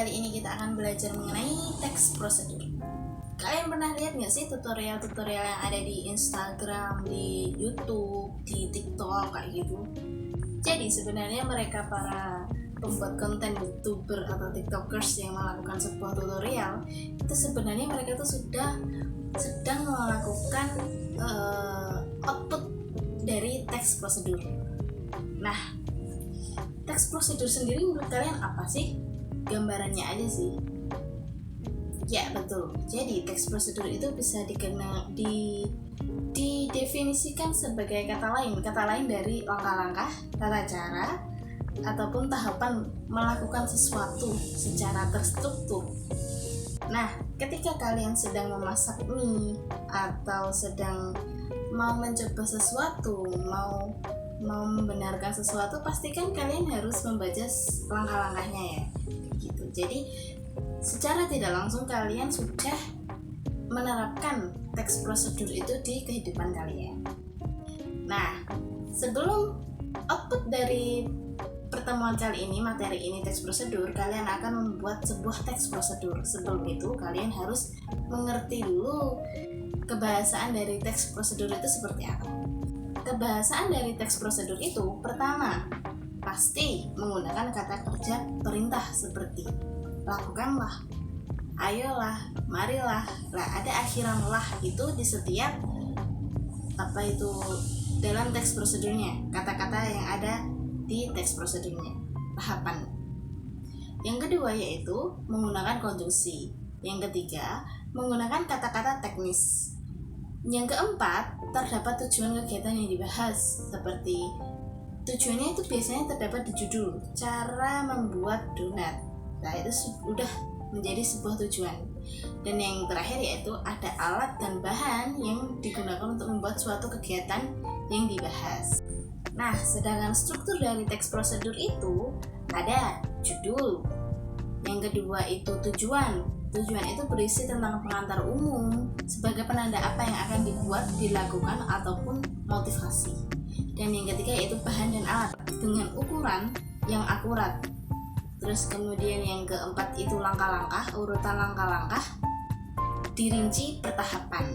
Kali ini kita akan belajar mengenai text procedure. Kalian pernah lihat nggak sih tutorial-tutorial yang ada di Instagram, di YouTube, di TikTok kayak gitu? Jadi sebenarnya mereka para pembuat konten YouTuber atau TikTokers yang melakukan sebuah tutorial itu sebenarnya mereka tuh sedang melakukan output dari text procedure. Nah, text procedure sendiri menurut kalian apa sih? Gambarannya aja sih. Ya betul. Jadi text procedure itu bisa didefinisikan sebagai kata lain dari langkah-langkah, tata cara, ataupun tahapan melakukan sesuatu secara terstruktur. Nah, ketika kalian sedang memasak mie atau sedang mau mencoba sesuatu, mau membenarkan sesuatu, pastikan kalian harus membaca langkah-langkahnya ya. Gitu. Jadi secara tidak langsung kalian sudah menerapkan text procedure itu di kehidupan kalian. Nah, sebelum output dari pertemuan kali ini, materi ini text procedure, kalian akan membuat sebuah text procedure. Sebelum itu kalian harus mengerti dulu kebahasaan dari text procedure itu seperti apa. Kebahasaan dari text procedure itu pertama pasti menggunakan kata kerja perintah seperti lakukanlah, ayolah, marilah. Lah ada akhiran lah itu di setiap dalam teks prosedurnya, kata-kata yang ada di teks prosedurnya, tahapan. Yang kedua yaitu menggunakan konjungsi. Yang ketiga menggunakan kata-kata teknis. Yang keempat, terdapat tujuan kegiatan yang dibahas, seperti tujuannya itu biasanya terdapat di judul, cara membuat donat. Nah, itu sudah menjadi sebuah tujuan. Dan yang terakhir yaitu ada alat dan bahan yang digunakan untuk membuat suatu kegiatan yang dibahas. Nah, sedangkan struktur dari teks prosedur itu ada judul. Yang kedua itu tujuan. Tujuan itu berisi tentang pengantar umum sebagai penanda apa yang akan dibuat, dilakukan, ataupun motivasi. Dan yang ketiga yaitu bahan dan alat dengan ukuran yang akurat. Terus kemudian yang keempat itu langkah-langkah, urutan langkah-langkah dirinci per tahapan.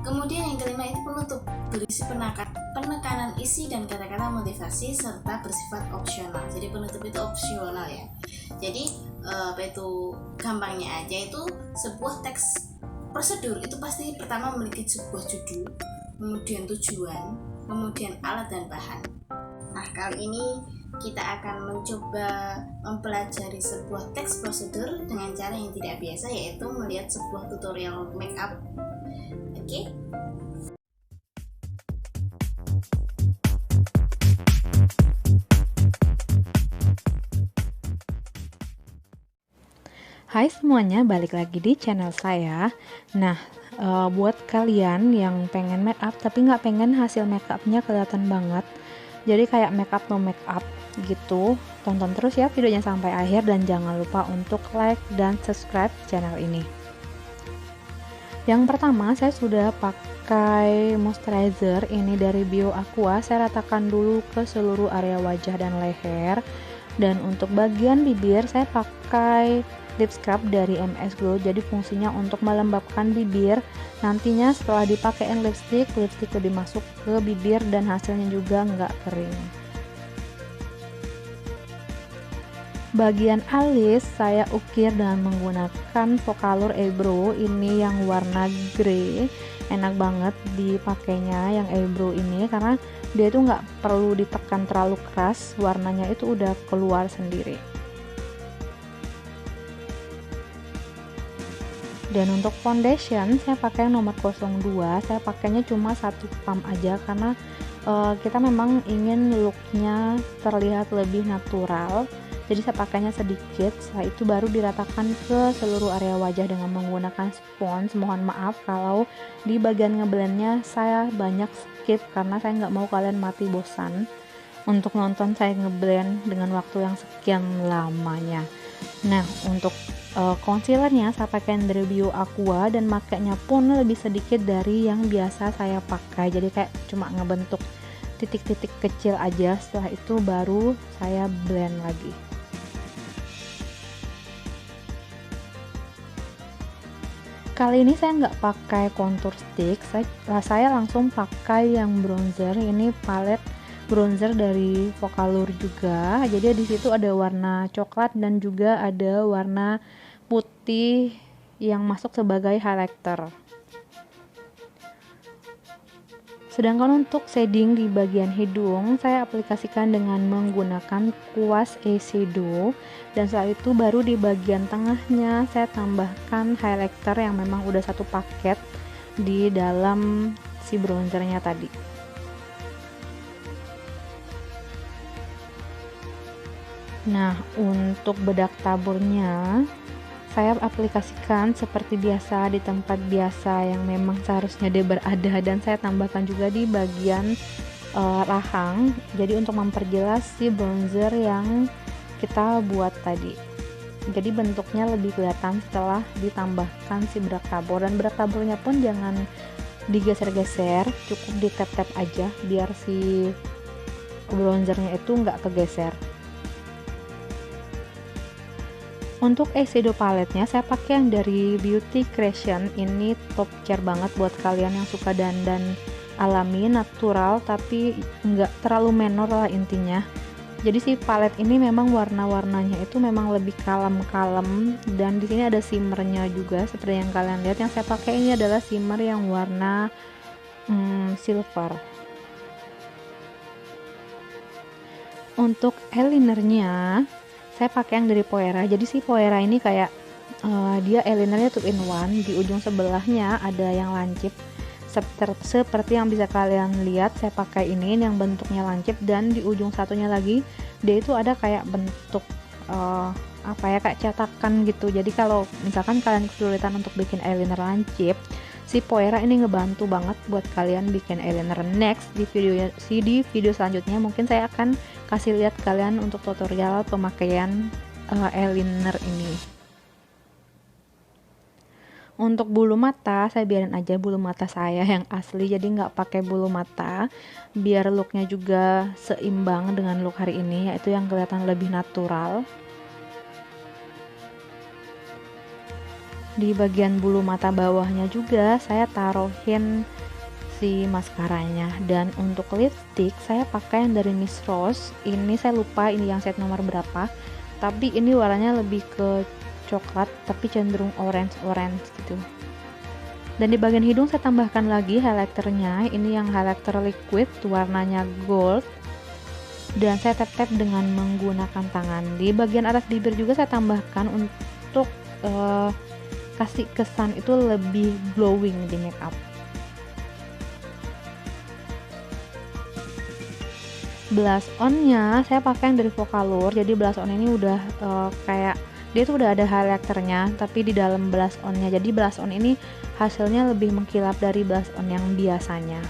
Kemudian yang kelima itu penutup, berisi penekanan isi dan kata-kata motivasi serta bersifat opsional. Jadi penutup itu opsional ya. Jadi gampangnya aja itu sebuah teks prosedur itu pasti pertama memiliki sebuah judul, kemudian tujuan, kemudian alat dan bahan. Nah, kali ini kita akan mencoba mempelajari sebuah teks prosedur dengan cara yang tidak biasa, yaitu melihat sebuah tutorial makeup. Oke? Hai semuanya, balik lagi di channel saya. Nah, buat kalian yang pengen make up tapi nggak pengen hasil make upnya kelihatan banget, jadi kayak make up no make up gitu, tonton terus ya videonya sampai akhir dan jangan lupa untuk like dan subscribe channel ini. Yang pertama, saya sudah pakai moisturizer ini dari Bio Aqua. Saya ratakan dulu ke seluruh area wajah dan leher. Dan untuk bagian bibir saya pakai lip scrub dari MS Glow, jadi fungsinya untuk melembabkan bibir. Nantinya setelah dipakein lipstick lebih masuk ke bibir dan hasilnya juga nggak kering. Bagian alis saya ukir dengan menggunakan Focalure Eyebrow ini yang warna grey. Enak banget dipakainya yang eyebrow ini karena dia itu nggak perlu ditekan terlalu keras, warnanya itu udah keluar sendiri. Dan untuk foundation saya pakai nomor 02, saya pakainya cuma 1 pump aja karena kita memang ingin looknya terlihat lebih natural. Jadi saya pakainya sedikit, setelah itu baru diratakan ke seluruh area wajah dengan menggunakan spons. Mohon maaf kalau di bagian ngeblendnya saya banyak skip karena saya nggak mau kalian mati bosan untuk nonton saya ngeblend dengan waktu yang sekian lamanya. Nah, untuk concealernya saya pakai dari Bio Aqua dan makainya pun lebih sedikit dari yang biasa saya pakai, jadi kayak cuma ngebentuk titik-titik kecil aja. Setelah itu baru saya blend lagi. kali ini saya nggak pakai contour stick, saya langsung pakai yang bronzer. Ini palette bronzer dari Vocalour juga. Jadi di situ ada warna coklat dan juga ada warna putih yang masuk sebagai highlighter. Sedangkan untuk shading di bagian hidung, saya aplikasikan dengan menggunakan kuas eyeshadow, dan setelah itu baru di bagian tengahnya saya tambahkan highlighter yang memang udah satu paket di dalam si bronzernya tadi. Nah, untuk bedak taburnya saya aplikasikan seperti biasa di tempat biasa yang memang seharusnya dia berada, dan saya tambahkan juga di bagian rahang, jadi untuk memperjelas si bronzer yang kita buat tadi. Jadi bentuknya lebih kelihatan setelah ditambahkan si bedak tabur, dan bedak taburnya pun jangan digeser-geser, cukup di tap-tap aja biar si bronzernya itu nggak kegeser. Untuk eyeshadow paletnya saya pakai yang dari Beauty Creation. Ini top tier banget buat kalian yang suka dandan alami, natural, tapi nggak terlalu menor lah intinya. Jadi si palet ini memang warna-warnanya itu memang lebih kalem-kalem, dan di sini ada shimmernya juga seperti yang kalian lihat. Yang saya pakai ini adalah shimmer yang warna silver. Untuk eyelinernya saya pakai yang dari Poera. Jadi si Poera ini kayak dia eyelinernya 2-in-1. Di ujung sebelahnya ada yang lancip seperti yang bisa kalian lihat. Saya pakai ini yang bentuknya lancip, dan di ujung satunya lagi dia itu ada kayak bentuk kayak cetakan gitu. Jadi kalau misalkan kalian kesulitan untuk bikin eyeliner lancip, si Poera ini ngebantu banget buat kalian bikin eyeliner. Next di video selanjutnya mungkin saya akan kasih lihat kalian untuk tutorial pemakaian eyeliner ini. Untuk bulu mata, saya biarin aja bulu mata saya yang asli, jadi nggak pakai bulu mata, biar looknya juga seimbang dengan look hari ini, yaitu yang kelihatan lebih natural. Di bagian bulu mata bawahnya juga saya taruhin si maskaranya. Dan untuk lipstick saya pakai yang dari Miss Rose. Ini saya lupa ini yang set nomor berapa, tapi ini warnanya lebih ke coklat tapi cenderung orange gitu. Dan di bagian hidung saya tambahkan lagi highlighternya. Ini yang highlighter liquid warnanya gold, dan saya tap-tap dengan menggunakan tangan. Di bagian atas bibir juga saya tambahkan untuk kasih kesan itu lebih glowing di makeup. Blush on-nya saya pakai yang dari Vocalour. Jadi blush on ini udah kayak dia tuh udah ada highlighternya tapi di dalam blush on-nya. Jadi blush on ini hasilnya lebih mengkilap dari blush on yang biasanya.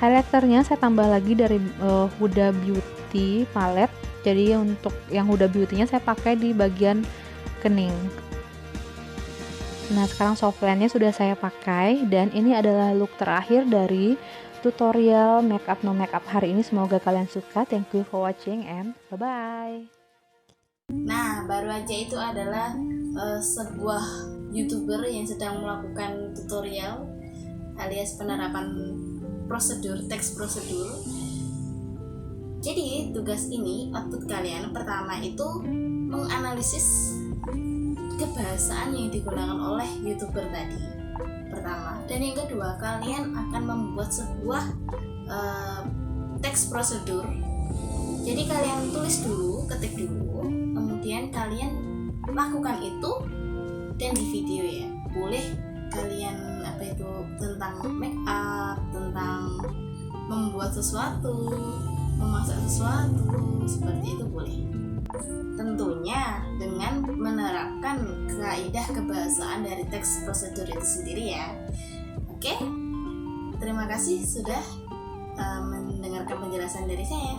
Highlighternya saya tambah lagi dari Huda Beauty palette. Jadi untuk yang Huda Beauty-nya saya pakai di bagian kening. Nah, sekarang softline-nya sudah saya pakai, dan ini adalah look terakhir dari tutorial makeup no makeup hari ini. Semoga kalian suka. Thank you for watching and bye bye. Nah, baru aja itu adalah sebuah YouTuber yang sedang melakukan tutorial alias penerapan teks prosedur. Jadi tugas ini, output kalian pertama itu menganalisis kebahasaan yang digunakan oleh YouTuber tadi pertama, dan yang kedua kalian akan membuat sebuah teks prosedur. Jadi kalian tulis dulu, ketik dulu, kemudian kalian lakukan itu dan di video ya. Boleh kalian tentang make up, tentang membuat sesuatu, memasak sesuatu, seperti itu boleh. Tentunya dengan menerapkan kaidah kebahasaan dari teks prosedur itu sendiri ya. Oke, terima kasih sudah mendengarkan penjelasan dari saya.